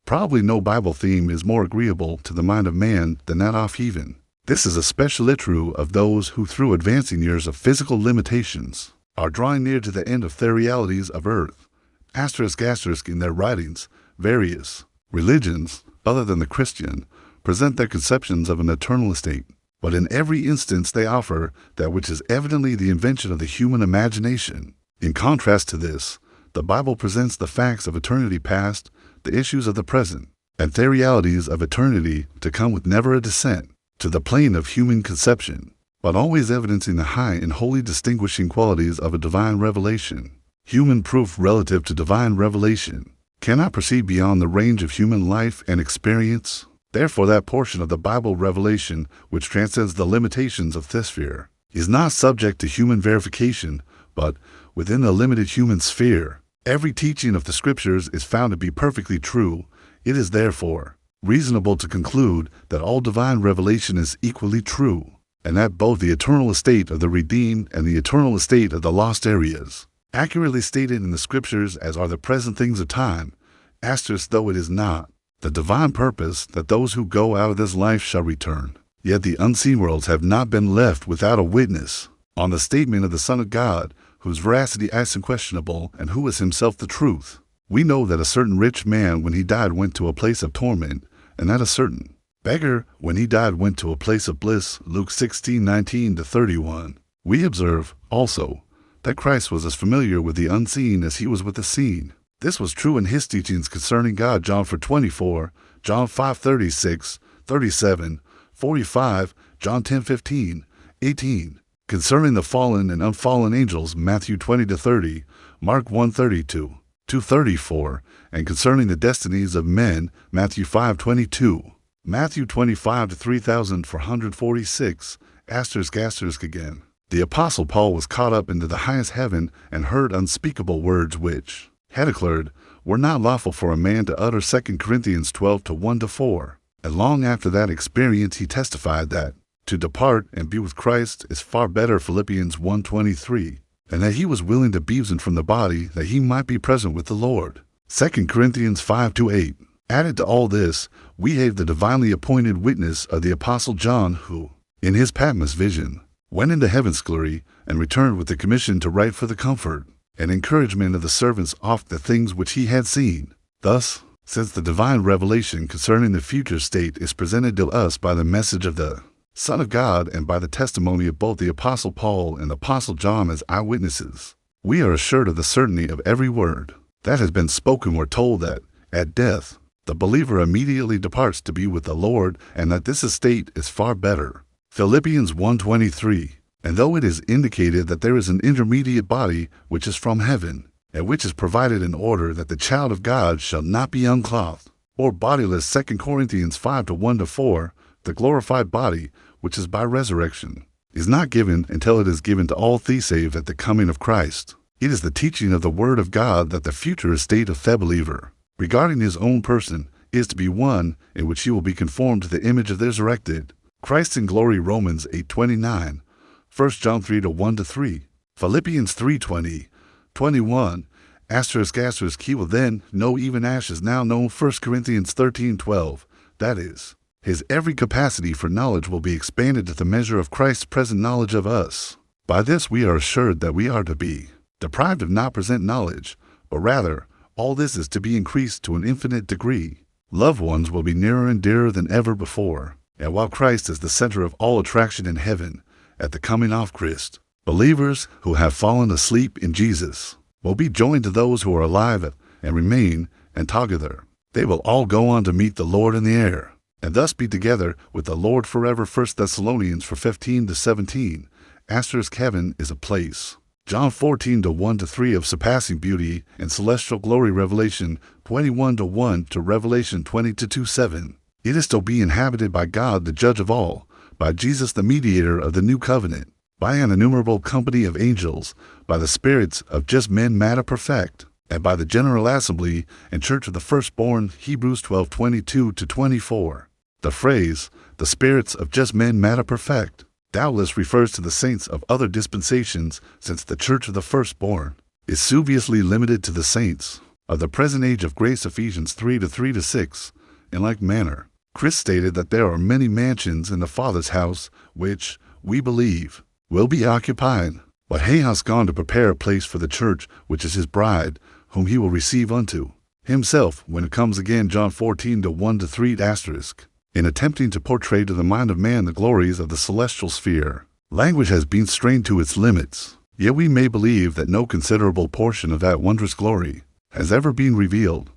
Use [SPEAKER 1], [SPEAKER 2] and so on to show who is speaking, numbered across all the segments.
[SPEAKER 1] Probably no Bible theme is more agreeable to the mind of man than that of heathen. This is especially true of those who, through advancing years of physical limitations, are drawing near to the end of their realities of earth. *** in their writings, various religions, other than the Christian, present their conceptions of an eternal estate. But in every instance they offer that which is evidently the invention of the human imagination. In contrast to this, the Bible presents the facts of eternity past, the issues of the present, and the realities of eternity to come with never a descent to the plane of human conception, but always evidencing the high and wholly distinguishing qualities of a divine revelation. Human proof relative to divine revelation cannot proceed beyond the range of human life and experience. Therefore, that portion of the Bible revelation which transcends the limitations of this sphere is not subject to human verification, but within the limited human sphere. Every teaching of the Scriptures is found to be perfectly true. It is therefore reasonable to conclude that all divine revelation is equally true, and that both the eternal estate of the redeemed and the eternal estate of the lost areas, accurately stated in the Scriptures as are the present things of time, though it is not the divine purpose that those who go out of this life shall return. Yet the unseen worlds have not been left without a witness on the statement of the Son of God, whose veracity is unquestionable and who is himself the truth. We know that a certain rich man when he died went to a place of torment, and that a certain beggar when he died went to a place of bliss. Luke 16:19-31. We observe, also, that Christ was as familiar with the unseen as he was with the seen. This was true in his teachings concerning God, John 4:24, John 5:36, 37, 45, John 10:15, 18. Concerning the fallen and unfallen angels, Matthew 20-30, Mark 1:32, 2:34, and concerning the destinies of men, Matthew 5:22, Matthew 25-3446, again. The Apostle Paul was caught up into the highest heaven and heard unspeakable words which, had declared, were not lawful for a man to utter. 2 Corinthians 12:1-4. And long after that experience he testified that to depart and be with Christ is far better. Philippians 1:23. And that he was willing to be absent from the body that he might be present with the Lord. 2 Corinthians 5:8. Added to all this, we have the divinely appointed witness of the Apostle John who, in his Patmos vision, went into heaven's glory and returned with the commission to write for the comfort and encouragement of the servants of the things which he had seen. Thus, since the divine revelation concerning the future state is presented to us by the message of the Son of God and by the testimony of both the Apostle Paul and the Apostle John as eyewitnesses, we are assured of the certainty of every word that has been spoken. We're told that, at death, the believer immediately departs to be with the Lord, and that this estate is far better. Philippians 1:23. And though it is indicated that there is an intermediate body which is from heaven, and which is provided in order that the child of God shall not be unclothed, or bodiless, 2 Corinthians 5:1-4, the glorified body, which is by resurrection, is not given until it is given to all the saved at the coming of Christ. It is the teaching of the Word of God that the future estate of the believer, regarding his own person, is to be one in which he will be conformed to the image of the resurrected Christ in glory. Romans 8:29. 1 John 3:1-3, Philippians 3:20, 21, he will then know even as is now known. 1 Corinthians 13:12, that is, his every capacity for knowledge will be expanded to the measure of Christ's present knowledge of us. By this we are assured that we are to be deprived of not present knowledge, but rather all this is to be increased to an infinite degree. Loved ones will be nearer and dearer than ever before, and while Christ is the center of all attraction in heaven, at the coming of Christ, believers who have fallen asleep in Jesus will be joined to those who are alive and remain, and together they will all go on to meet the Lord in the air, and thus be together with the Lord forever. 1 Thessalonians 4:15-17. Heaven is a place. John 14:1-3 of surpassing beauty and celestial glory. Revelation 21:1 to Revelation 20:2-7. It is to be inhabited by God, the judge of all, by Jesus, the mediator of the new covenant, by an innumerable company of angels, by the spirits of just men made perfect, and by the general assembly and church of the firstborn. Hebrews 12:22-24. The phrase, the spirits of just men made perfect, doubtless refers to the saints of other dispensations, since the church of the firstborn is obviously limited to the saints of the present age of grace Ephesians 3:3-6. In like manner, Christ stated that there are many mansions in the Father's house, which, we believe, will be occupied. But he has gone to prepare a place for the church, which is his bride, whom he will receive unto himself when it comes again. John 14:1-3. In attempting to portray to the mind of man the glories of the celestial sphere, language has been strained to its limits. Yet we may believe that no considerable portion of that wondrous glory has ever been revealed.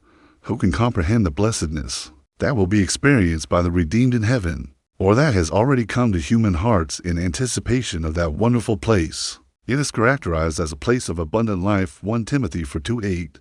[SPEAKER 1] Who can comprehend the blessedness that will be experienced by the redeemed in heaven, or that has already come to human hearts in anticipation of that wonderful place? It is characterized as a place of abundant life, 1 Timothy 4:2-8,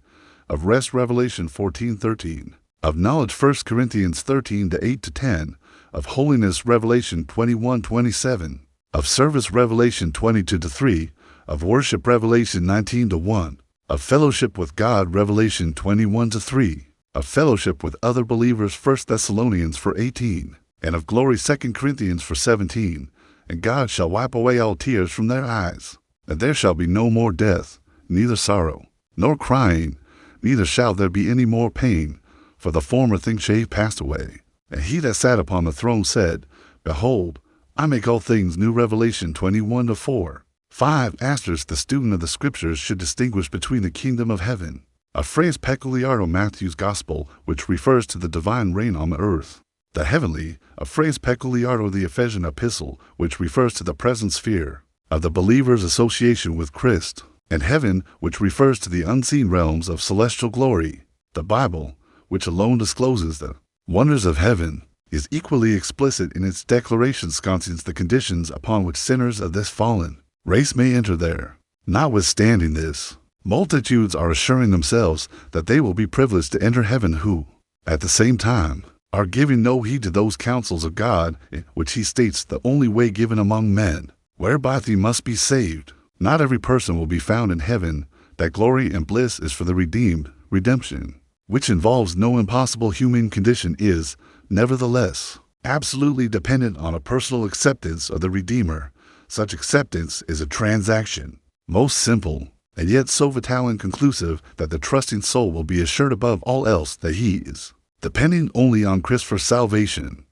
[SPEAKER 1] of rest, Revelation 14:13, of knowledge, 1 Corinthians 13:8-10, of holiness, Revelation 21:27, of service, Revelation 22:3, of worship, Revelation 19:1, of fellowship with God, Revelation 21:3, of fellowship with other believers, 1 Thessalonians 4:18, and of glory, 2 Corinthians 4:17, and God shall wipe away all tears from their eyes, and there shall be no more death, neither sorrow, nor crying, neither shall there be any more pain, for the former things shall pass away. And he that sat upon the throne said, Behold, I make all things new, Revelation 21:4. 5. The student of the Scriptures should distinguish between the kingdom of heaven, a phrase peculiar to Matthew's Gospel, which refers to the divine reign on the earth; the heavenly, a phrase peculiar to the Ephesian epistle, which refers to the present sphere of the believer's association with Christ; and heaven, which refers to the unseen realms of celestial glory. The Bible, which alone discloses the wonders of heaven, is equally explicit in its declarations concerning the conditions upon which sinners of this fallen race may enter there. Notwithstanding this, multitudes are assuring themselves that they will be privileged to enter heaven who, at the same time, are giving no heed to those counsels of God, which he states the only way given among men, whereby they must be saved. Not every person will be found in heaven. That glory and bliss is for the redeemed. Redemption, which involves no impossible human condition, is, nevertheless, absolutely dependent on a personal acceptance of the Redeemer. Such acceptance is a transaction, most simple, and yet so vital and conclusive that the trusting soul will be assured above all else that he is depending only on Christ for salvation.